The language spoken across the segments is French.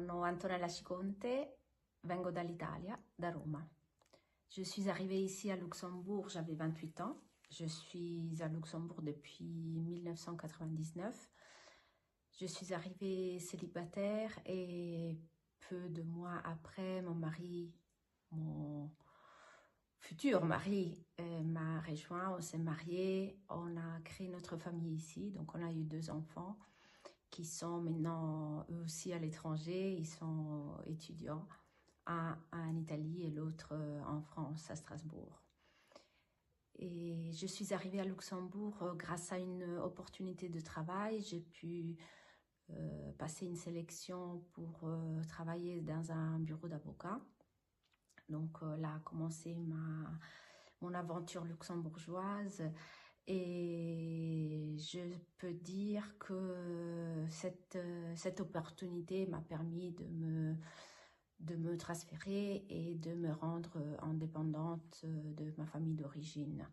Sono Antonella Ciconte, vengo dall'Italia, da Roma. Je suis arrivée ici à Luxembourg, j'avais 28 ans. Je suis à Luxembourg depuis 1999. Je suis arrivée célibataire et peu de mois après, mon futur mari m'a rejoint, on s'est mariés, on a créé notre famille ici, donc on a eu 2 enfants qui sont maintenant eux aussi à l'étranger, ils sont étudiants, un en Italie et l'autre en France, à Strasbourg. Et je suis arrivée à Luxembourg grâce à une opportunité de travail. J'ai pu passer une sélection pour travailler dans un bureau d'avocat. Donc là a commencé mon aventure luxembourgeoise. Et je peux dire que cette opportunité m'a permis de me transférer et de me rendre indépendante de ma famille d'origine.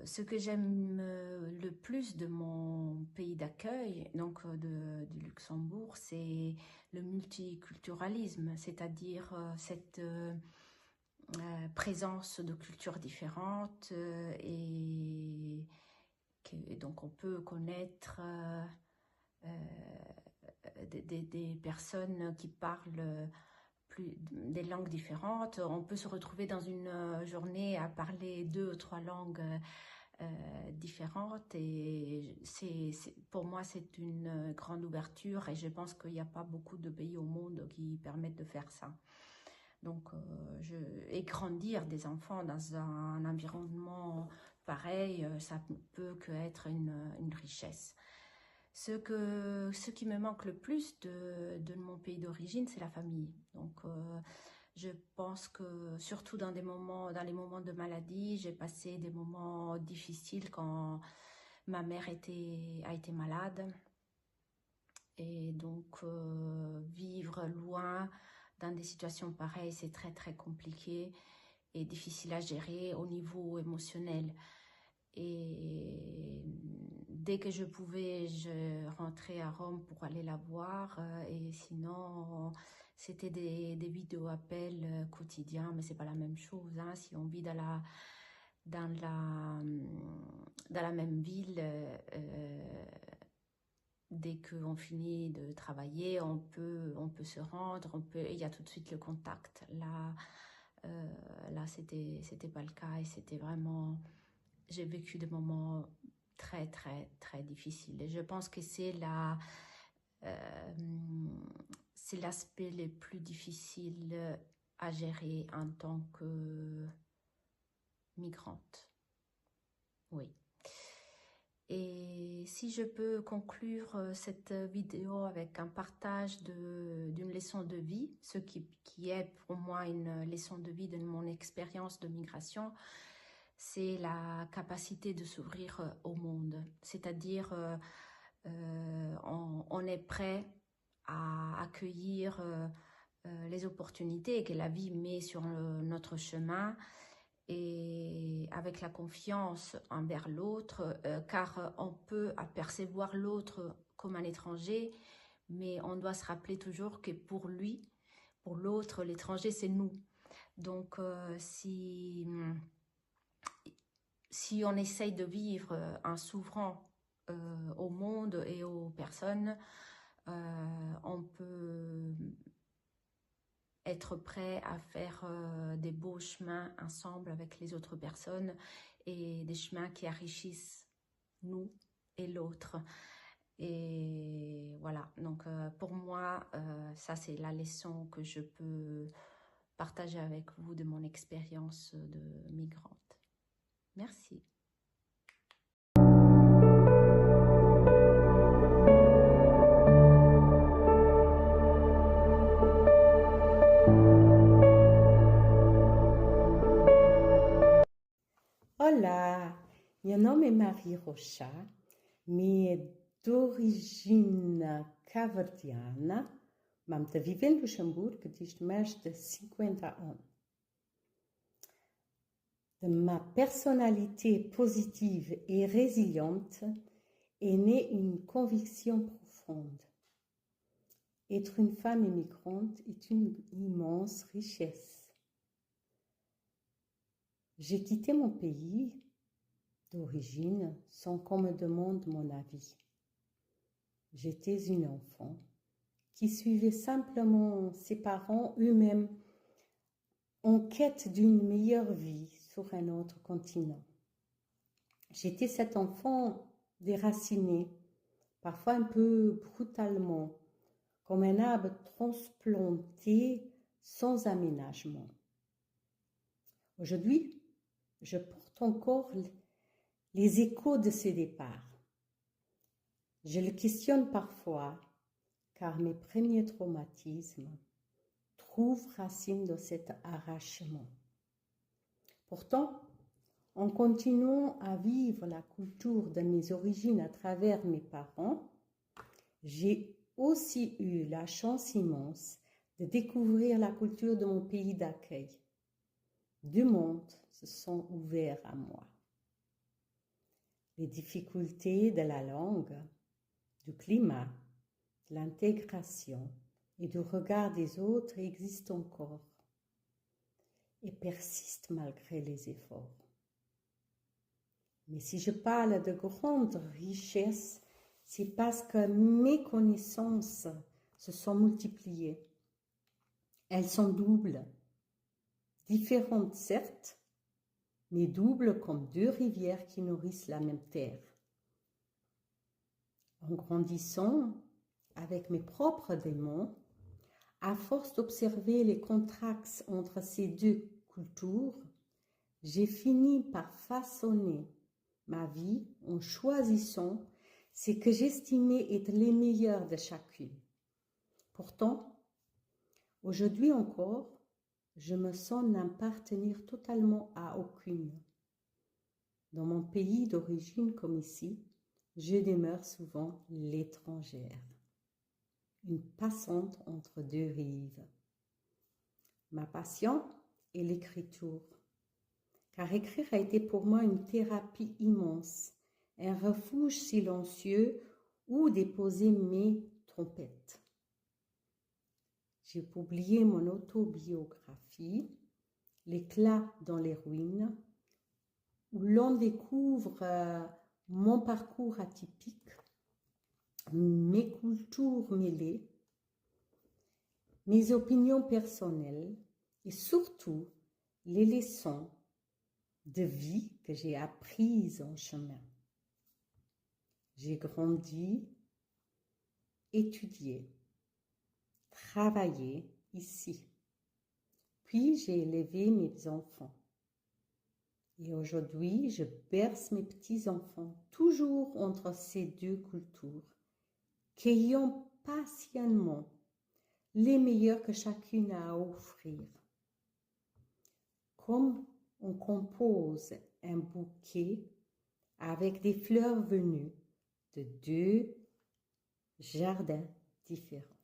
Ce que j'aime le plus de mon pays d'accueil, donc du Luxembourg, c'est le multiculturalisme, c'est-à-dire cette présence de cultures différentes et donc on peut connaître des personnes qui parlent des langues différentes. On peut se retrouver dans une journée à parler 2 ou 3 langues différentes et pour moi c'est une grande ouverture et je pense qu'il n'y a pas beaucoup de pays au monde qui permettent de faire ça. Donc, et grandir des enfants dans un environnement pareil, ça ne peut qu'être une richesse. Ce qui me manque le plus de mon pays d'origine, c'est la famille. Donc, je pense que surtout dans les moments de maladie, j'ai passé des moments difficiles quand ma mère a été malade. Et donc, vivre loin dans des situations pareilles, c'est très très compliqué et difficile à gérer au niveau émotionnel. Et dès que je pouvais, je rentrais à Rome pour aller la voir. Et sinon, c'était des vidéo-appels quotidiens, mais c'est pas la même chose. Hein. Si on vit dans la même ville, dès qu'on finit de travailler, on peut se rendre, il y a tout de suite le contact. Là c'était pas le cas et c'était vraiment, j'ai vécu des moments très très très difficiles. Et je pense que c'est l'aspect le plus difficile à gérer en tant que migrante. Oui. Et si je peux conclure cette vidéo avec un partage d'une leçon de vie, ce qui est pour moi une leçon de vie de mon expérience de migration, c'est la capacité de s'ouvrir au monde. C'est-à-dire, on est prêt à accueillir les opportunités que la vie met sur notre chemin, et avec la confiance envers l'autre, car on peut apercevoir l'autre comme un étranger, mais on doit se rappeler toujours que pour l'autre, l'étranger, c'est nous. Donc, si on essaye de vivre en s'ouvrant au monde et aux personnes, on peut être prêt à faire des beaux chemins ensemble avec les autres personnes et des chemins qui enrichissent nous et l'autre. Et voilà, donc pour moi, ça c'est la leçon que je peux partager avec vous de mon expérience de migrante. Merci. Hola, mio nome è Marie Rocha, mi è d'origine caverdiana, mam te vive in Luxembourg disto mais de 50 ans. De ma personnalité positive et résiliente est née une conviction profonde. être une femme immigrante est une immense richesse. J'ai quitté mon pays d'origine sans qu'on me demande mon avis. J'étais une enfant qui suivait simplement ses parents eux-mêmes en quête d'une meilleure vie sur un autre continent. J'étais cet enfant déraciné, parfois un peu brutalement, comme un arbre transplanté sans aménagement. Aujourd'hui, je porte encore les échos de ces départs. Je le questionne parfois, car mes premiers traumatismes trouvent racine dans cet arrachement. Pourtant, en continuant à vivre la culture de mes origines à travers mes parents, j'ai aussi eu la chance immense de découvrir la culture de mon pays d'accueil. Deux mondes se sont ouverts à moi. Les difficultés de la langue, du climat, de l'intégration et du regard des autres existent encore et persistent malgré les efforts. Mais si je parle de grandes richesses, c'est parce que mes connaissances se sont multipliées. Elles sont doubles, différentes certes, mais doubles comme deux rivières qui nourrissent la même terre. En grandissant avec mes propres démons, à force d'observer les contrastes entre ces deux cultures, j'ai fini par façonner ma vie en choisissant ce que j'estimais être les meilleurs de chacune. Pourtant, aujourd'hui encore, je me sens n'appartenir totalement à aucune. Dans mon pays d'origine comme ici, je demeure souvent l'étrangère, une passante entre deux rives. Ma passion est l'écriture, car écrire a été pour moi une thérapie immense, un refuge silencieux où déposer mes trompettes. J'ai publié mon autobiographie, L'éclat dans les ruines, où l'on découvre mon parcours atypique, mes cultures mêlées, mes opinions personnelles et surtout les leçons de vie que j'ai apprises en chemin. J'ai grandi, étudié, travaillé ici. Puis j'ai élevé mes enfants. Et aujourd'hui, je berce mes petits-enfants toujours entre ces deux cultures, qu'ayant patiemment les meilleurs que chacune a à offrir. Comme on compose un bouquet avec des fleurs venues de deux jardins différents.